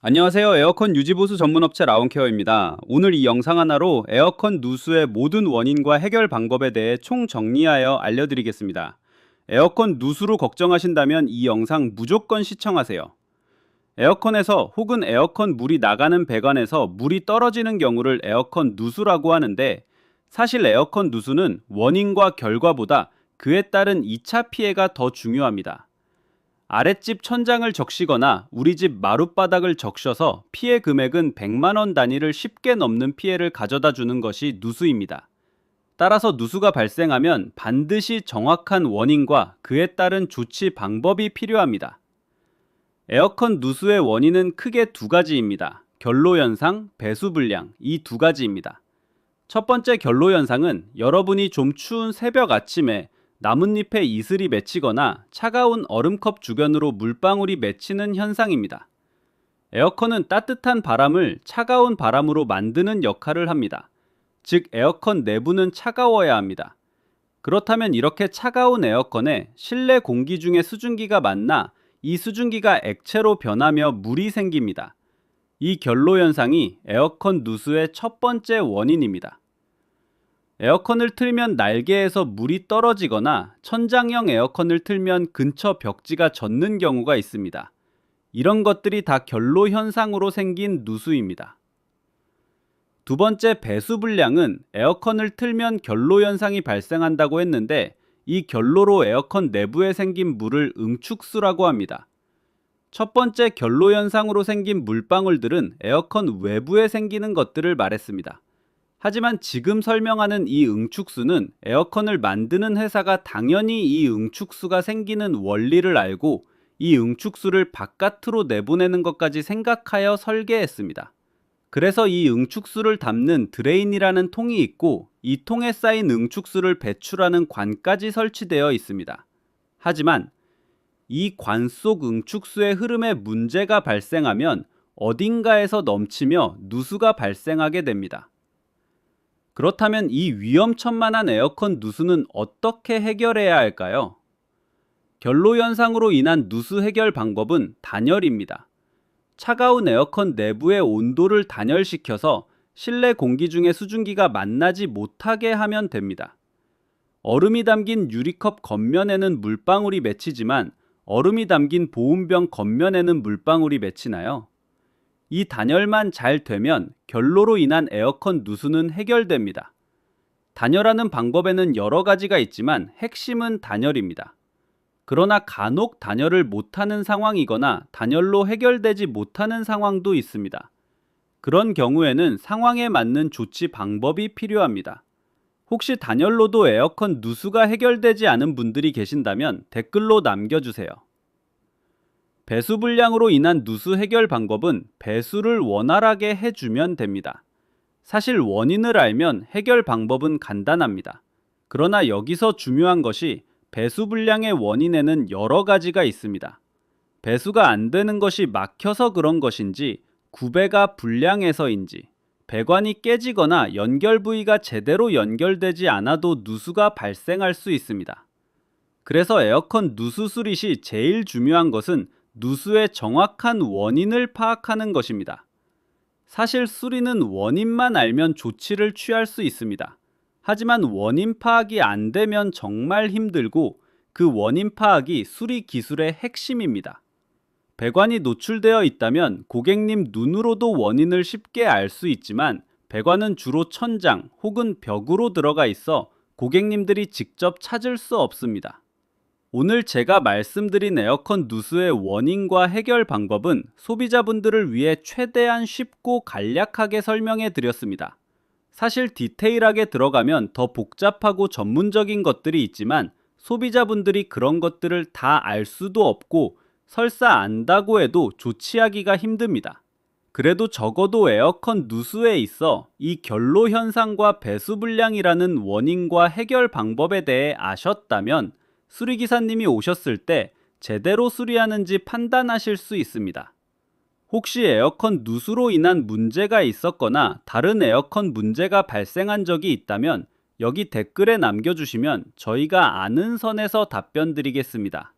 안녕하세요. 에어컨 유지보수 전문업체 라운케어입니다. 오늘 이 영상 하나로 에어컨 누수의 모든 원인과 해결 방법에 대해 총정리하여 알려드리겠습니다. 에어컨 누수로 걱정하신다면 이 영상 무조건 시청하세요. 에어컨에서 혹은 에어컨 물이 나가는 배관에서 물이 떨어지는 경우를 에어컨 누수라고 하는데, 사실 에어컨 누수는 원인과 결과보다 그에 따른 2차 피해가 더 중요합니다. 아랫집 천장을 적시거나 우리 집 마룻바닥을 적셔서 피해 금액은 100만 원 단위를 쉽게 넘는 피해를 가져다 주는 것이 누수입니다. 따라서 누수가 발생하면 반드시 정확한 원인과 그에 따른 조치 방법이 필요합니다. 에어컨 누수의 원인은 크게 두 가지입니다. 결로현상, 배수불량, 이 두 가지입니다. 첫 번째 결로현상은 여러분이 좀 추운 새벽 아침에 나뭇잎에 이슬이 맺히거나 차가운 얼음컵 주변으로 물방울이 맺히는 현상입니다. 에어컨은 따뜻한 바람을 차가운 바람으로 만드는 역할을 합니다. 즉, 에어컨 내부는 차가워야 합니다. 그렇다면 이렇게 차가운 에어컨에 실내 공기 중에 수증기가 만나 이 수증기가 액체로 변하며 물이 생깁니다. 이 결로 현상이 에어컨 누수의 첫 번째 원인입니다. 에어컨을 틀면 날개에서 물이 떨어지거나 천장형 에어컨을 틀면 근처 벽지가 젖는 경우가 있습니다. 이런 것들이 다 결로 현상으로 생긴 누수입니다. 두 번째, 배수불량은 에어컨을 틀면 결로 현상이 발생한다고 했는데, 이 결로로 에어컨 내부에 생긴 물을 응축수라고 합니다. 첫 번째 결로 현상으로 생긴 물방울들은 에어컨 외부에 생기는 것들을 말했습니다. 하지만 지금 설명하는 이 응축수는 에어컨을 만드는 회사가 당연히 이 응축수가 생기는 원리를 알고 이 응축수를 바깥으로 내보내는 것까지 생각하여 설계했습니다. 그래서 이 응축수를 담는 드레인이라는 통이 있고, 이 통에 쌓인 응축수를 배출하는 관까지 설치되어 있습니다. 하지만 이 관 속 응축수의 흐름에 문제가 발생하면 어딘가에서 넘치며 누수가 발생하게 됩니다. 그렇다면 이 위험천만한 에어컨 누수는 어떻게 해결해야 할까요? 결로 현상으로 인한 누수 해결 방법은 단열입니다. 차가운 에어컨 내부의 온도를 단열시켜서 실내 공기 중에 수증기가 만나지 못하게 하면 됩니다. 얼음이 담긴 유리컵 겉면에는 물방울이 맺히지만 얼음이 담긴 보온병 겉면에는 물방울이 맺히나요? 이 단열만 잘 되면 결로로 인한 에어컨 누수는 해결됩니다. 단열하는 방법에는 여러 가지가 있지만 핵심은 단열입니다. 그러나 간혹 단열을 못하는 상황이거나 단열로 해결되지 못하는 상황도 있습니다. 그런 경우에는 상황에 맞는 조치 방법이 필요합니다. 혹시 단열로도 에어컨 누수가 해결되지 않은 분들이 계신다면 댓글로 남겨주세요. 배수불량으로 인한 누수 해결 방법은 배수를 원활하게 해주면 됩니다. 사실 원인을 알면 해결 방법은 간단합니다. 그러나 여기서 중요한 것이 배수불량의 원인에는 여러 가지가 있습니다. 배수가 안 되는 것이 막혀서 그런 것인지, 구배가 불량해서인지, 배관이 깨지거나 연결 부위가 제대로 연결되지 않아도 누수가 발생할 수 있습니다. 그래서 에어컨 누수 수리 시 제일 중요한 것은 누수의 정확한 원인을 파악하는 것입니다. 사실 수리는 원인만 알면 조치를 취할 수 있습니다. 하지만 원인 파악이 안 되면 정말 힘들고, 그 원인 파악이 수리 기술의 핵심입니다. 배관이 노출되어 있다면 고객님 눈으로도 원인을 쉽게 알 수 있지만, 배관은 주로 천장 혹은 벽으로 들어가 있어 고객님들이 직접 찾을 수 없습니다. 오늘 제가 말씀드린 에어컨 누수의 원인과 해결 방법은 소비자분들을 위해 최대한 쉽고 간략하게 설명해 드렸습니다. 사실 디테일하게 들어가면 더 복잡하고 전문적인 것들이 있지만 소비자분들이 그런 것들을 다 알 수도 없고 설사 안다고 해도 조치하기가 힘듭니다. 그래도 적어도 에어컨 누수에 있어 이 결로 현상과 배수불량이라는 원인과 해결 방법에 대해 아셨다면 수리기사님이 오셨을 때 제대로 수리하는지 판단하실 수 있습니다. 혹시 에어컨 누수로 인한 문제가 있었거나 다른 에어컨 문제가 발생한 적이 있다면 여기 댓글에 남겨주시면 저희가 아는 선에서 답변 드리겠습니다.